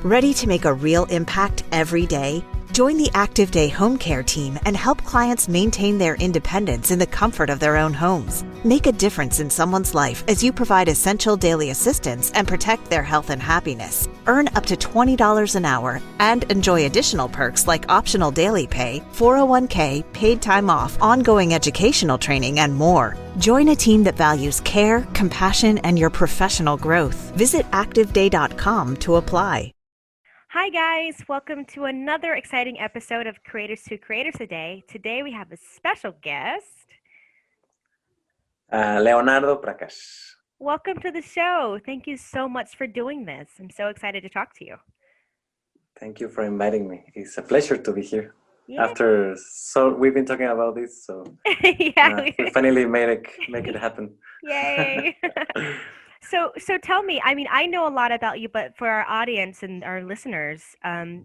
Ready to make a real impact every day? Join the Active Day Home Care team and help clients maintain their independence in the comfort of their own homes. Make a difference in someone's life as you provide essential daily assistance and protect their health and happiness. Earn up to $20 an hour and enjoy additional perks like optional daily pay, 401k, paid time off, ongoing educational training, and more. Join a team that values care, compassion, and your professional growth. Visit activeday.com to apply. Hi guys, welcome to another exciting episode of Creators to Creators Today. Today we have a special guest. Leonardo, Prakash. Welcome to the show. Thank you so much for doing this. I'm so excited to talk to you. Thank you for inviting me. It's a pleasure to be here. Yeah. We've been talking about this, so we finally make it happen. Yay. So tell me, I know a lot about you, but for our audience and our listeners, tell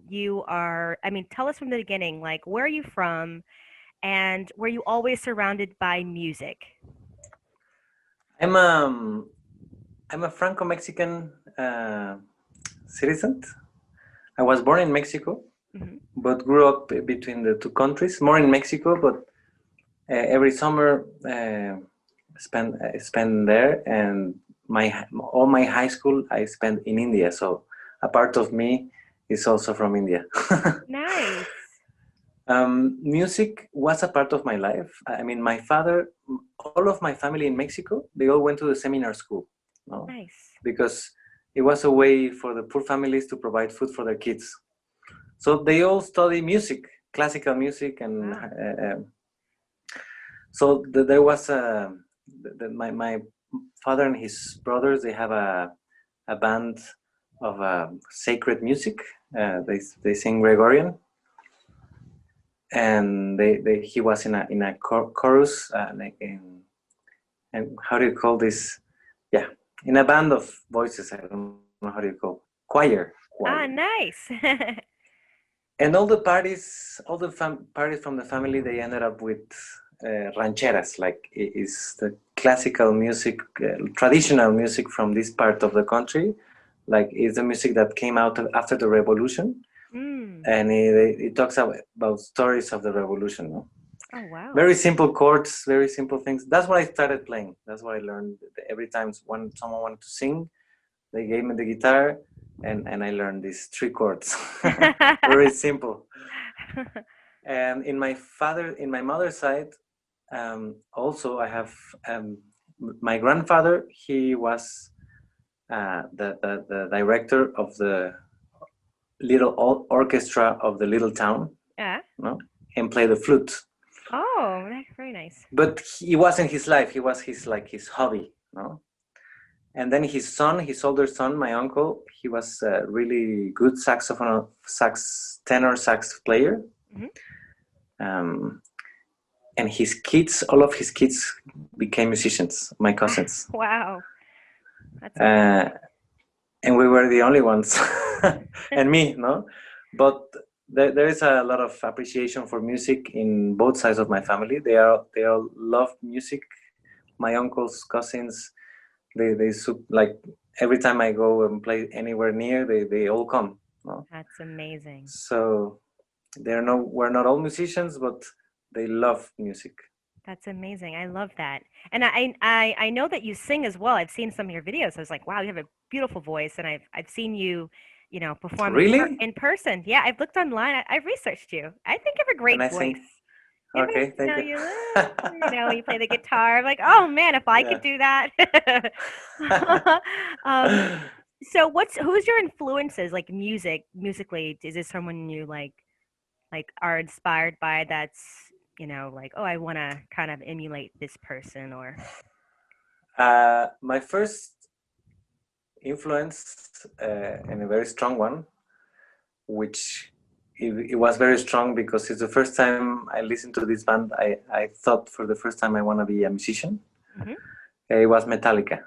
us from the beginning, like, where are you from and were you always surrounded by music? I'm a Franco-Mexican citizen. I was born in Mexico, but grew up between the two countries, more in Mexico, but every summer spend there, and all my high school I spent in India, so a part of me is also from India. Nice. Music was a part of my life. I mean, my father, all of my family in Mexico, they all went to the seminar school. No? Nice. Because it was a way for the poor families to provide food for their kids. So they all study music, classical music, and wow. There was my father and his brothers, they have a band of sacred music. They sing Gregorian, and he was in a chorus, and how do you call this? Yeah, in a band of voices. I don't know how do you call choir. Ah, nice. And all the parties from the family, they ended up with rancheras, like is the classical music, traditional music from this part of the country, like is the music that came out after the revolution, and it talks about stories of the revolution. No? Oh wow! Very simple chords, very simple things. That's what I started playing. That's what I learned. Every time when someone wanted to sing, they gave me the guitar, and I learned these 3 chords. Very simple. And in my mother's side, also I have my grandfather. He was the director of the little orchestra of the little town. Yeah. No? And played the flute. Oh, very nice. But it wasn't his life. He was his hobby. No. And then his older son, my uncle, he was a really good tenor sax player. And his kids, all of his kids became musicians, my cousins. Wow. That's amazing. And we were the only ones, and me, no? But there is a lot of appreciation for music in both sides of my family. They all love music. My uncles, cousins, they like every time I go and play anywhere near, they all come. No? That's amazing. So we're not all musicians, but they love music. That's amazing. I love that. And I know that you sing as well. I've seen some of your videos. I was like, wow, you have a beautiful voice, and I've seen you, perform really? in person. Yeah, I've looked online. I've researched you. I think you have a great voice. Okay, thank you. You play the guitar. I'm like, oh man, if I could do that. So who's your influences, like musically? Is this someone you like are inspired by that's, like, oh, I want to kind of emulate this person? Or my first influence, and a very strong one, which it was very strong because it's the first time I listened to this band. I thought for the first time I want to be a musician. It was Metallica.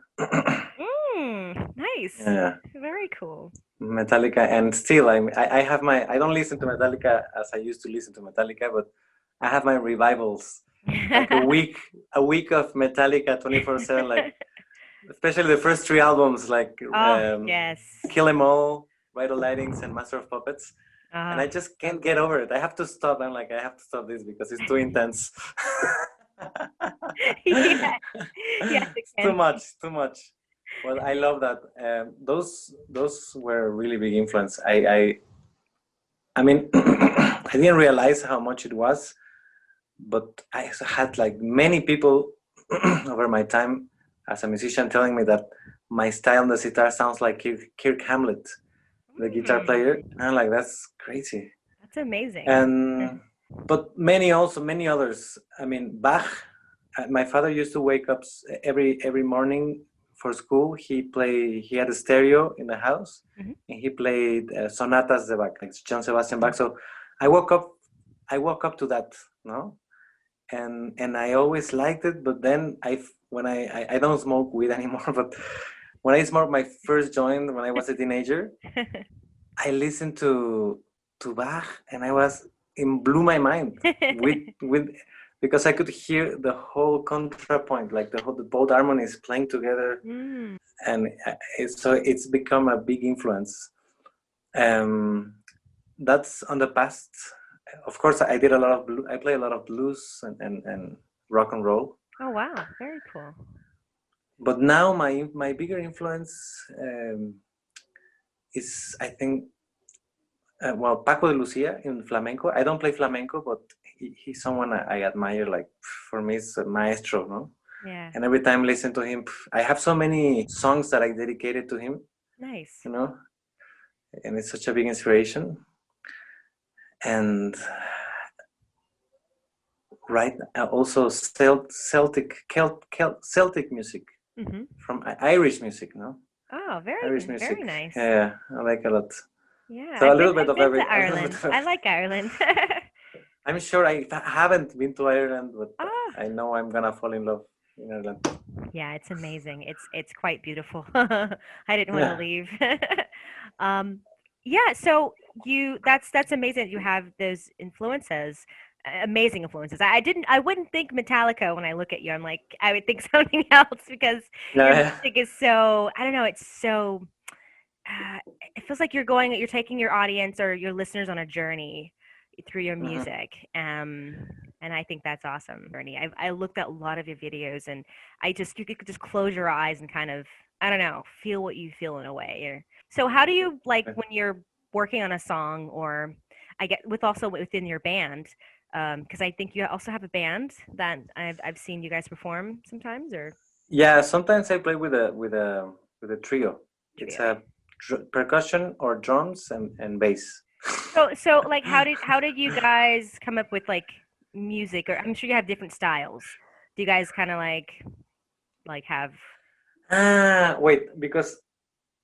Nice. Yeah. Very cool. Metallica, and still I have I don't listen to Metallica as I used to listen to Metallica, but I have my revivals, like a week of Metallica 24/7, like especially the first 3 albums, like yes, Kill 'Em All, Vital Lightings and Master of Puppets. And Oh, I just can't get over it. I have to stop. I'm like, I have to stop this because it's too intense. yeah, yes, it It's too can much, be. too much. Well, I love that. Those were really big influence. I mean, I didn't realize how much it was, but I had like many people over my time as a musician telling me that my style on the sitar sounds like Kirk Hamlet, the guitar player. Mm, And I'm like, that's crazy. that's amazing. And but many others. I mean, Bach. My father used to wake up every morning for school. He had a stereo in the house, Mhm. and he played sonatas de Bach, like John Sebastian Bach. So I woke up to that, no, and I always liked it. But then I don't smoke weed anymore. But when I smoked my first joint when I was a teenager, I listened to Bach, and it blew my mind with because I could hear the whole contrapoint, like the both harmonies playing together, Mm. and so it's become a big influence. Um, that's on the past. Of course, I did a lot of I play a lot of blues and rock and roll. Oh wow, very cool. But now my bigger influence is, I think, well, Paco de Lucia in flamenco. I don't play flamenco, but he's someone I admire. Like, for me, it's a maestro, no? Yeah, And every time I listen to him, I have so many songs that I dedicated to him, nice. you know, and it's such a big inspiration. And right, also Celtic music Hmm. from Irish music, no? Oh, Irish very music. nice. Yeah, I like a lot. Yeah, So a little bit I've of been to a little bit Ireland. of I like Ireland. I'm sure I haven't been to Ireland, but Oh, I know I'm gonna fall in love in Ireland. yeah, it's amazing. It's quite beautiful. I didn't want to Yeah. leave. um, yeah, so that's amazing that you have those influences, amazing influences. I wouldn't think Metallica when I look at you. I'm like, I would think something else because your Yeah, music is so, I don't know, it's so, uh, it feels like you're taking your audience or your listeners on a journey through your yeah. Hmm. music. And I think that's awesome, Bernie. I looked at a lot of your videos, and you could just close your eyes and kind of, I don't know, feel what you feel in a way. So how do you, like, when you're working on a song, or I get with also within your band, because I think you also have a band that I've seen you guys perform sometimes, or Yeah, sometimes I play with a trio. It's trio. a percussion or drums and bass. So like how did you guys come up with like music, or I'm sure you have different styles. Do you guys kind of like have Wait, because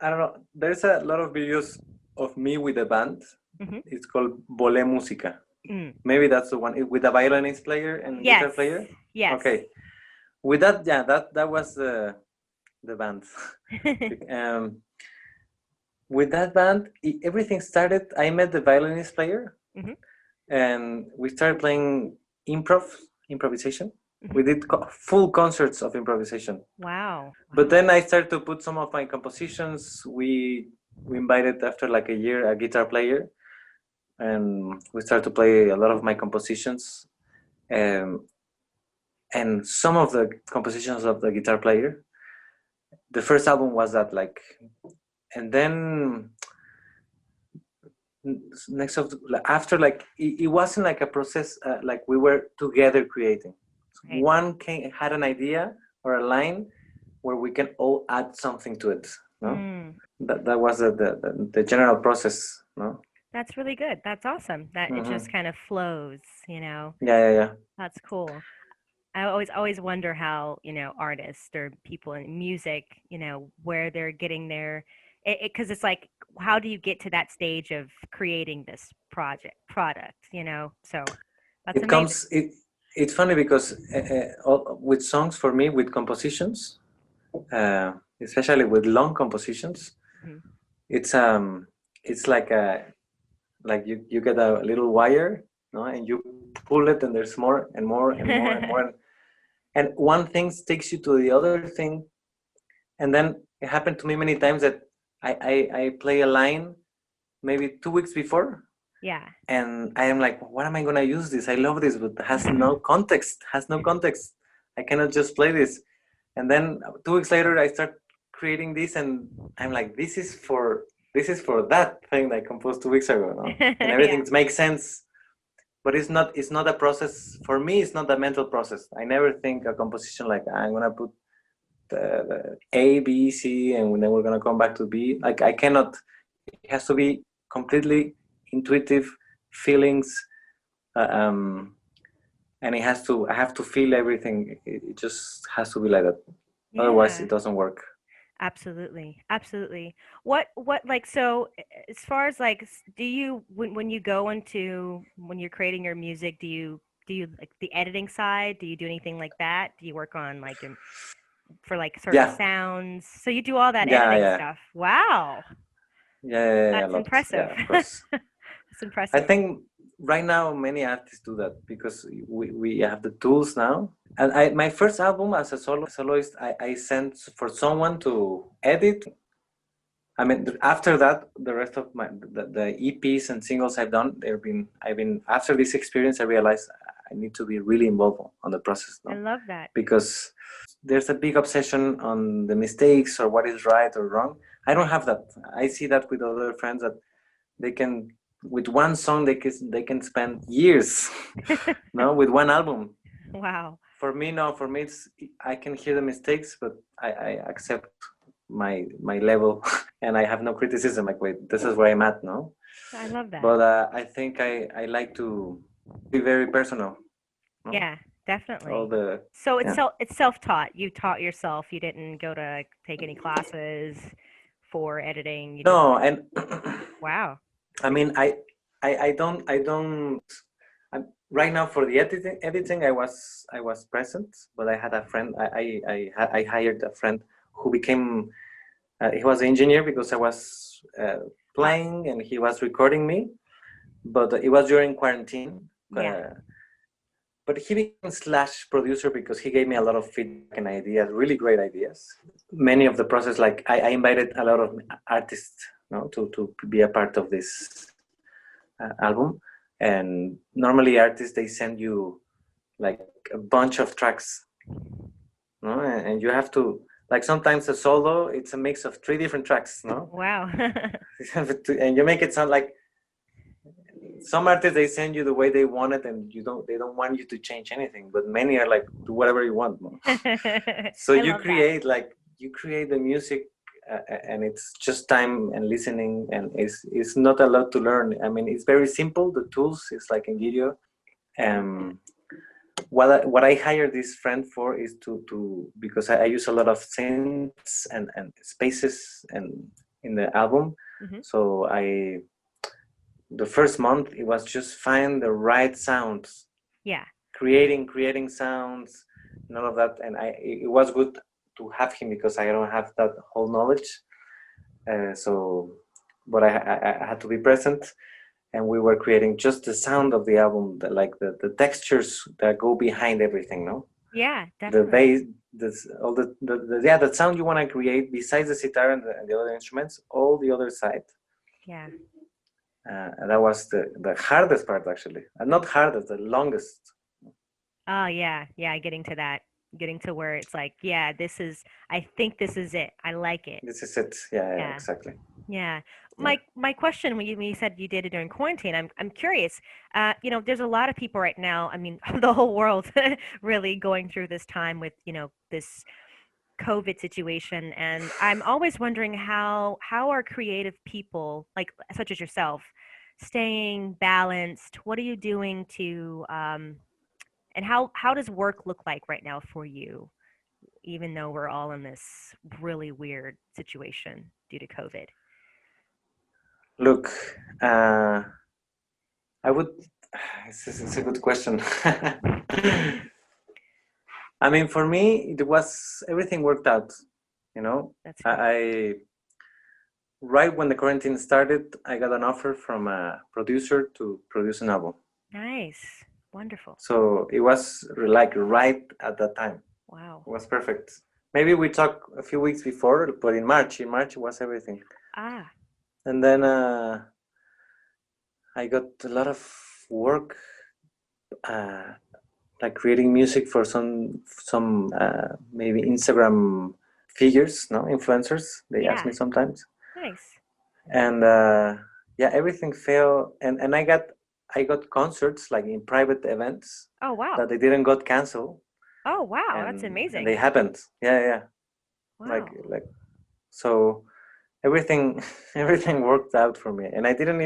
I don't know. There's a lot of videos of me with a band. hmm It's called Bole Música. mm. Maybe that's the one with a violinist player and guitar Yes. player. Yes. Okay, with that, yeah, that was the band. um, with that band, everything started. I met the violinist player, hmm and we started playing improvisation. hmm We did full concerts of improvisation. Wow. But Wow. then I started to put some of my compositions. We invited, after like a year, a guitar player, and we started to play a lot of my compositions. Um, and some of the compositions of the guitar player. The first album was that, like, and then next of after, like, it wasn't like a process, like we were together creating. Right. One had an idea or a line where we can all add something to it, no? Mm. That was the general process, no? That's really good. That's awesome. That it Hmm. just kind of flows, you know. Yeah. That's cool. I always wonder how, artists or people in music, where they're getting their, because it's like, how do you get to that stage of creating this product, So that's It amazing. comes it's funny because with songs, for me, with compositions, especially with long compositions, Mhm. it's it's like you get a little wire, no, and you pull it, and there's more and more and more and more, and one thing takes you to the other thing, and then it happened to me many times that I play a line, maybe 2 weeks before. Yeah. And I am like, what am I gonna use this? I love this, but has no context. I cannot just play this. And then 2 weeks later, I start creating this, and I'm like, this is for that thing that I composed 2 weeks ago, no? And everything makes sense. But it's not a process for me. It's not a mental process. I never think a composition like I'm gonna put the A, B, C, and then we're gonna come back to B. Like I cannot. It has to be completely intuitive feelings, and I have to feel everything. It just has to be like that. Otherwise, it doesn't work. Absolutely. What like, so as far as like, do you when you go into when you're creating your music, do you like the editing side? Do you do anything like that? Do you work on like for like certain sounds? So you do all that editing stuff. Wow. That's impressive. Yeah, of course. That's impressive. I think right now many artists do that because we have the tools now. And my first album as a soloist, I sent for someone to edit. I mean, after that, the rest of the EPs and singles I've done, I've been after this experience, I realized I need to be really involved on the process. No? I love that. Because there's a big obsession on the mistakes or what is right or wrong. I don't have that. I see that with other friends that they can, with one song, they can spend years, no, with one album. Wow. For me, no. For me, it's I can hear the mistakes, but I accept my level, and I have no criticism. Like, wait, this is where I'm at, no. I love that. But I think I like to be very personal. No? Yeah, definitely. So it's self-taught. You taught yourself. You didn't go to take any classes for editing. No, and wow. I mean, I don't. Right now for the editing, I was present, but I had a friend. I hired a friend who became. He was an engineer because I was playing and he was recording me, but it was during quarantine. Yeah. But he became / producer because he gave me a lot of feedback and ideas, really great ideas. Many of the process, like I invited a lot of artists, to be a part of this album. And normally artists, they send you like a bunch of tracks, no? And you have to, like, sometimes a solo, it's a mix of 3 different tracks, no? Wow. And you make it sound like, some artists, they send you the way they want it, and they don't want you to change anything, but many are like, do whatever you want, no? So you create the music, and it's just time and listening, and it's not a lot to learn. I mean, it's very simple. The tools is like in video. What I hired this friend for is to because I use a lot of synths and spaces and in the album. Mm-hmm. So the first month it was just find the right sounds. Yeah. Creating sounds and all of that, and it was good to have him because I don't have that whole knowledge. But I had to be present, and we were creating just the sound of the album, the textures that go behind everything, no? Yeah, definitely. The bass, the sound you want to create besides the sitar and the other instruments, all the other side. Yeah. That was the hardest part, actually. Not hardest, the longest. Oh yeah, getting to that. Getting to where it's like, I think this is it. I like it. This is it. Yeah, exactly. Yeah. My question when you said you did it during quarantine, I'm curious. There's a lot of people right now. I mean, the whole world really going through this time with this COVID situation, and I'm always wondering how are creative people like such as yourself staying balanced? What are you doing to and how does work look like right now for you, even though we're all in this really weird situation due to COVID? Look, it's a good question. I mean, for me, everything worked out, That's good. Right when the quarantine started, I got an offer from a producer to produce an album. Nice. Wonderful. So it was like right at that time. Wow. It was perfect. Maybe we talked a few weeks before, but in March it was everything. Ah. And then I got a lot of work, uh, like creating music for some maybe Instagram figures, no influencers. They ask Yeah. me sometimes, Nice. and yeah, everything failed. And I got concerts like in private events Oh wow. that they didn't got canceled, Oh wow. That's and amazing. they happened. Yeah, yeah. Wow. Like so everything everything worked out for me, and I didn't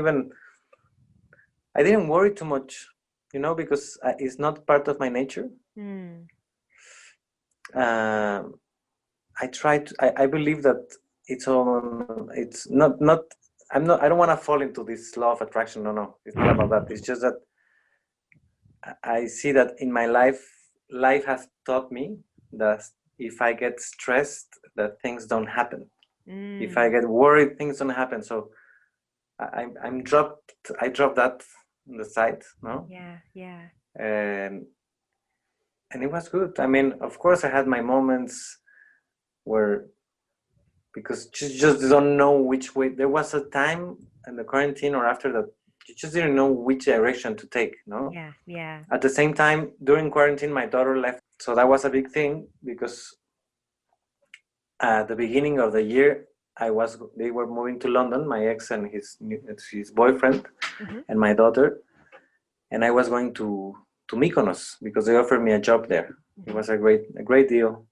worry too much, because it's not part of my nature. Hmm. uh, I believe that I don't want to fall into this law of attraction. No, it's not about that. It's just that I see that in my life has taught me that if I get stressed, that things don't happen. If I Mm. get worried, things don't happen. So I dropped that on the side, no, Yeah. Yeah. and it was good. I mean, of course, I had my moments where, because you just don't know which way. There was a time in the quarantine or after that, you just didn't know which direction to take, no. Yeah. Yeah. At the same time, during quarantine, my daughter left, so that was a big thing because at the beginning of the year, they were moving to London, my ex and his boyfriend Mm-hmm. and my daughter, and I was going to Mykonos because they offered me a job there. It Mm-hmm. was a great deal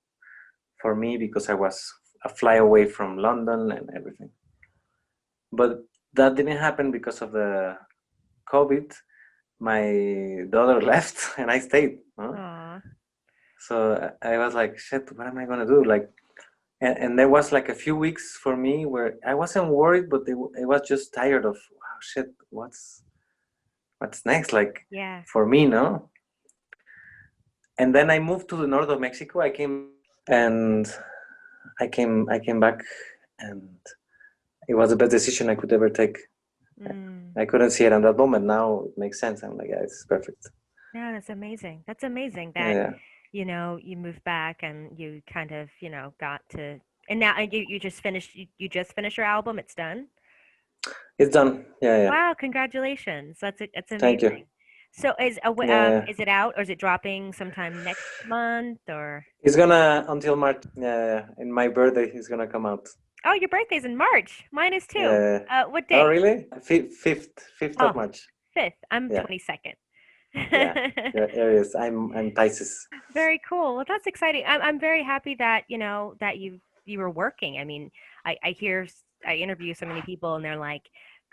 for me because I was a fly away from London and everything. But that didn't happen because of the COVID. My daughter left and I stayed. Huh? Aw. So I was like, shit, what am I gonna do? Like, and there was like a few weeks for me where I wasn't worried, but I was just tired of, wow, shit, what's next? Like, Yeah. for me, no. And then I moved to the north of Mexico. And I came back, and it was the best decision I could ever take. Mm. I couldn't see it in that moment. Now it makes sense. I'm like, yeah, it's perfect. No, that's amazing. That's amazing Yeah, that, yeah. you moved back and you kind of, got to, and now you just finished, you just finished your album. It's done. It's done. Yeah, yeah. Wow, congratulations. That's Thank you. amazing. So Yeah, yeah. is it out or is it dropping sometime next month or? It's gonna until March. Yeah, yeah. In my birthday, it's gonna come out. Oh, your birthday's in March. Mine is too. Yeah, yeah. What Oh, day? really? Fifth Oh, of March. 5th. I'm Yeah, 22nd. yeah. Yeah, Aries. I'm Pisces. Very cool. Well, that's exciting. I'm very happy that that you were working. I mean, I interview so many people and they're like,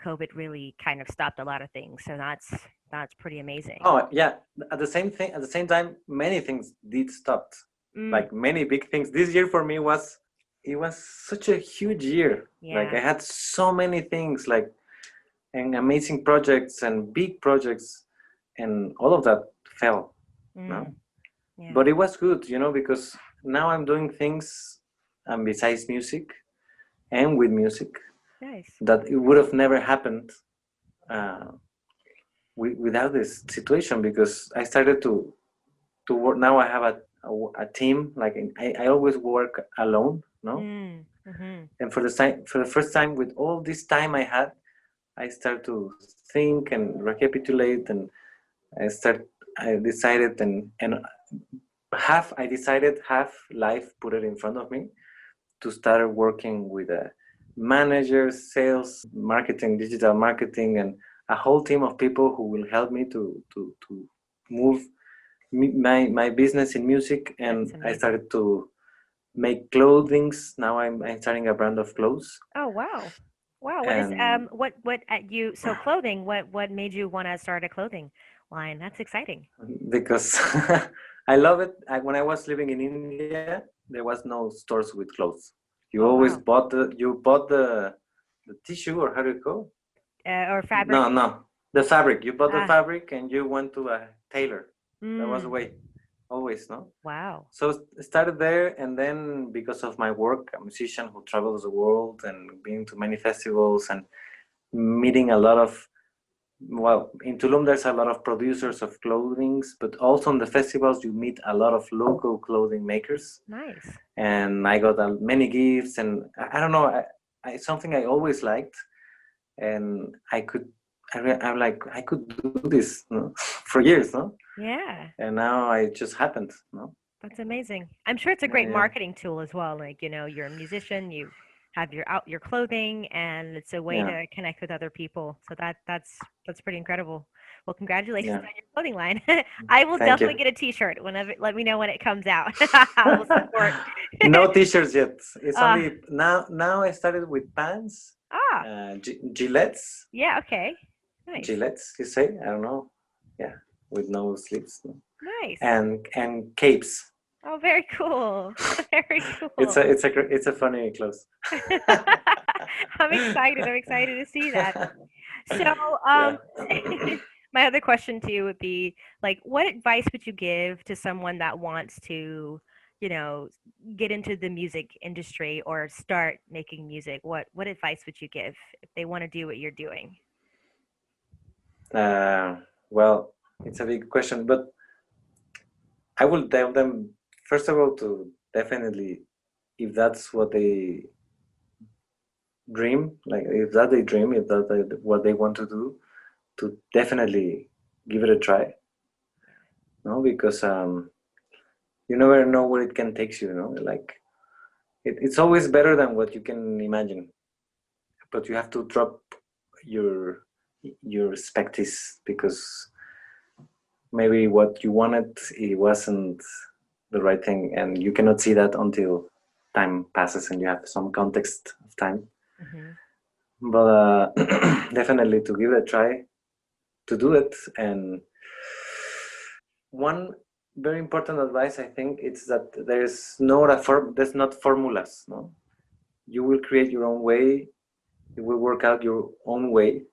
COVID really kind of stopped a lot of things. So that's pretty amazing. Oh, yeah. At the same time, many things did stop. Mm, Like many big things. This year for me it was such a huge year. Like yeah. I had so many things, like, and amazing projects and big projects, and all of that fell. No, Mm, yeah. but it was good, because now I'm doing things, besides music and with music, Nice. that it would have never happened, uh, without this situation, because I started to work. Now I have a team. Like I always work alone, no. Mm, mm-hmm. And for the first time, with all this time I had, I start to think and recapitulate, and I decided, and half life put it in front of me to start working with a manager, sales, marketing, digital marketing, and a whole team of people who will help me to move my business in music. And That's I amazing. started to make clothings. Now I'm starting a brand of clothes. Oh, wow. Wow. What is And what at you so clothing, what made you want to start a clothing line? That's exciting. because I love it. When I was living in India, there was no stores with clothes. Oh, wow. You bought the tissue, or how do you call? Or fabric. No, the fabric. You bought the Ah, fabric and you went to a tailor. That was the mm, way, always, no? wow. So it started there, and then because of my work, a musician who travels the world and being to many festivals and meeting a lot of, well, in Tulum there's a lot of producers of clothing, but also on the festivals you meet a lot of local clothing makers. Nice. And I got many gifts, and I don't know, something I always liked, and I'm like, I could do this, no? For years, no? Yeah. And now it just happened, no? That's amazing. I'm sure it's a great Yeah. marketing tool as well. Like, you're a musician, you have your clothing, and it's a way to connect with other people. So that's pretty incredible. Well, congratulations on your clothing line. I will Thank definitely you. get a t-shirt whenever, let me know when it comes out. I will support. No t-shirts yet. It's Ah. only now I started with pants, gillettes, Yeah, okay. Nice. gillettes, you say? I don't know. Yeah, with no sleeves. No? Nice. And capes. Oh, very cool. Very cool. It's a funny clothes. I'm excited. I'm excited to see that. So, Yeah. my other question to you would be, like, what advice would you give to someone that wants to, get into the music industry or start making music? What advice would you give if they want to do what you're doing? Well, it's a big question, but I will tell them first of all to definitely, if that's what they dream, like if that they dream, if that what they want to do, to definitely give it a try. No, because you never know where it can take you. You know, like it's always better than what you can imagine, but you have to drop your expectations because maybe what you wanted it wasn't the right thing, and you cannot see that until time passes and you have some context of time. Mm-hmm. But definitely to give it a try, to do it. And one very important advice I think is that there's not formulas. No, you will create your own way. You will work out your own way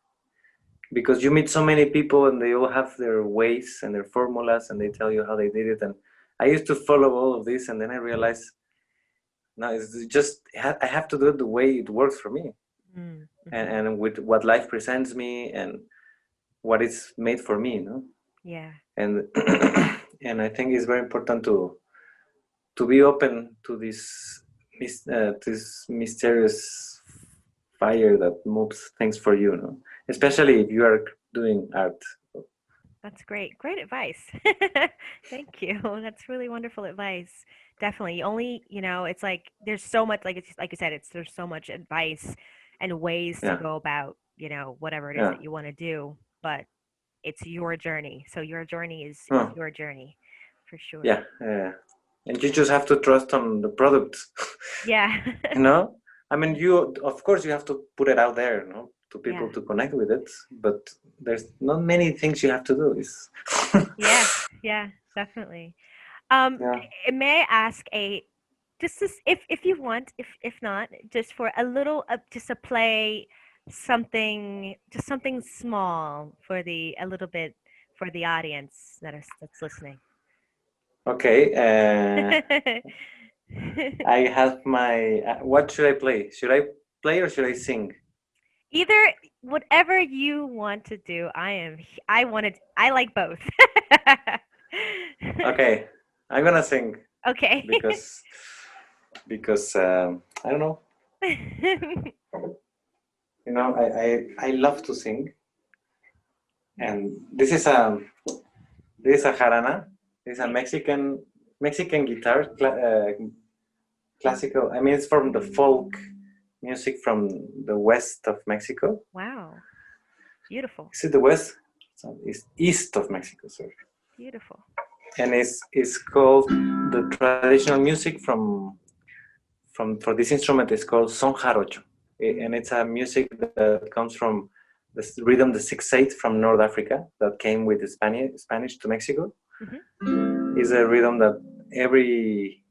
because you meet so many people and they all have their ways and their formulas and they tell you how they did it. And I used to follow all of this, and then I realized no, it's just I have to do it the way it works for me. Mm-hmm. And with what life presents me and what is made for me, no? Yeah. And and I think it's very important to be open to this mysterious fire that moves things for you, no? Especially if you are doing art. That's great. Great advice. Thank you. That's really wonderful advice. Definitely. Only, it's like there's so much, like it's like you said, there's so much advice and ways to go about, whatever it is that you want to do, but it's your journey. So your journey is your journey for sure. Yeah. And you just have to trust on the product. Yeah. I mean, of course you have to put it out there, to people to connect with it, but there's not many things you have to do. Yeah, definitely. May I ask just this, if you want, if not, just for a little, just to play something, just something small for a little bit for the audience that's listening. Okay. I have my. What should I play? Should I play or should I sing? Either, whatever you want to do. I like both. Okay, I'm gonna sing. Okay. Because I don't know. I love to sing, and this is a jarana. This is a Mexican guitar, classical. I mean, it's from the folk music from the west of Mexico. Wow, beautiful. Is it the west? It's east of Mexico, sorry. Beautiful. And it's called the traditional music for this instrument is called son jarocho, and it's a music that comes from the rhythm, the 6/8 from North Africa that came with the Spanish to Mexico. Mm-hmm. Is a rhythm that every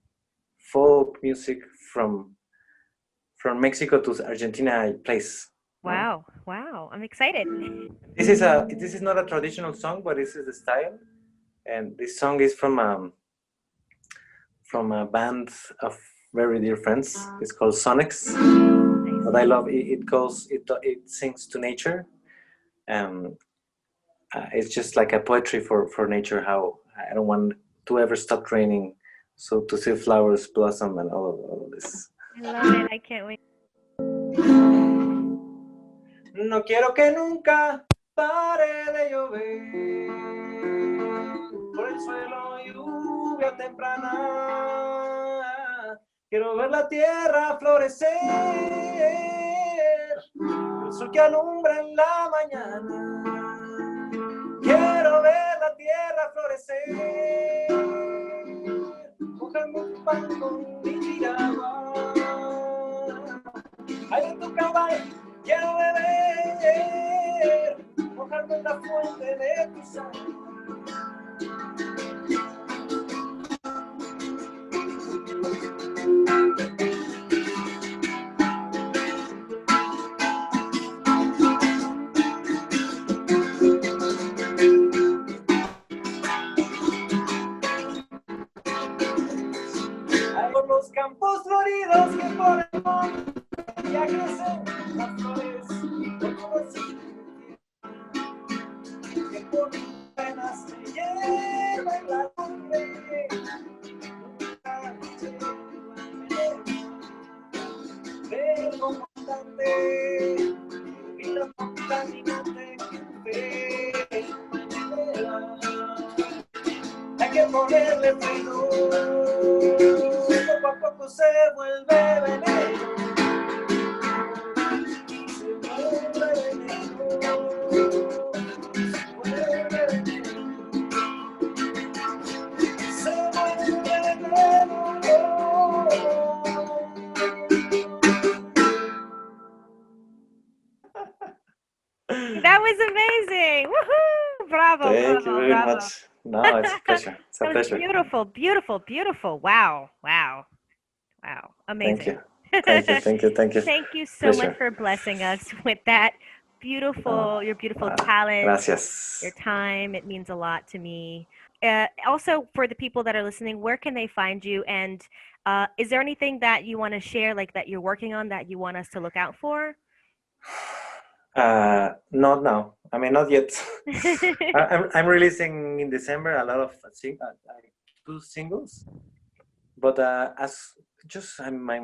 folk music from Mexico to Argentina plays. Wow, I'm excited. This is not a traditional song, but this is the style, and this song is from a band of very dear friends. It's called Sonics. Nice. But I love it. It sings to nature. It's just like a poetry for nature. How I don't want to ever stop raining, so to see flowers blossom and all of this. I love it. I can't wait. No quiero que nunca llover, por el suelo lluvia temprana. Quiero ver la tierra florecer, el sol que alumbra en la mañana. Quiero ver la tierra florecer, mojarme un pan con mi piragua. Ay, en tu cabal quiero beber, mojarme en la fuente de tu sangre. Por los campos floridos que por el monte ya crecen las flores, por todos que por penas se lleva en la sangre. Del comandante y la montañante que hay que ponerle freno, poco a poco se vuelve veneno, se vuelve veneno, se vuelve veneno. That was amazing. Woohoo! Bravo, Thank you bravo, very bravo. much. No, it's a pleasure. It's a That was pleasure. beautiful, beautiful, beautiful. Wow, wow, wow. Thank Amazing. you. Thank you. Thank you. Thank you. Thank you so Pleasure. much for blessing us with that beautiful, your beautiful talent, Gracias. your time. It means a lot to me. Also, for the people that are listening, where can they find you? And is there anything that you want to share, like that you're working on that you want us to look out for? Not now. I mean, not yet. I'm releasing in December a lot of two singles, but as just my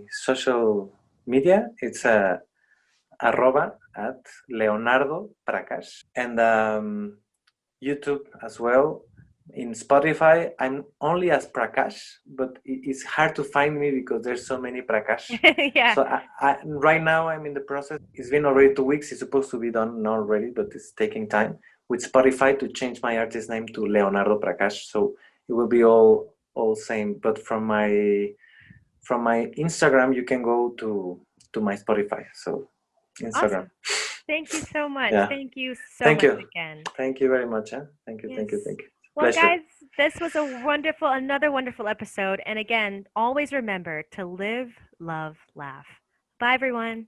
social media, it's arroba at Leonardo Prakash, and YouTube as well. In Spotify, I'm only as Prakash, but it's hard to find me because there's so many Prakash. Yeah. So right now I'm in the process. It's been already 2 weeks. It's supposed to be done already, but it's taking time with Spotify to change my artist name to Leonardo Prakash. So it will be all same. But from my Instagram, you can go to my Spotify. So Instagram. Awesome. Thank you so much. Yeah. Thank you so Thank much you. again. Thank you very much. Thank you. Yes. Thank you. Thank you. Well, Pleasure. guys, this was another wonderful episode. And again, always remember to live, love, laugh. Bye, everyone.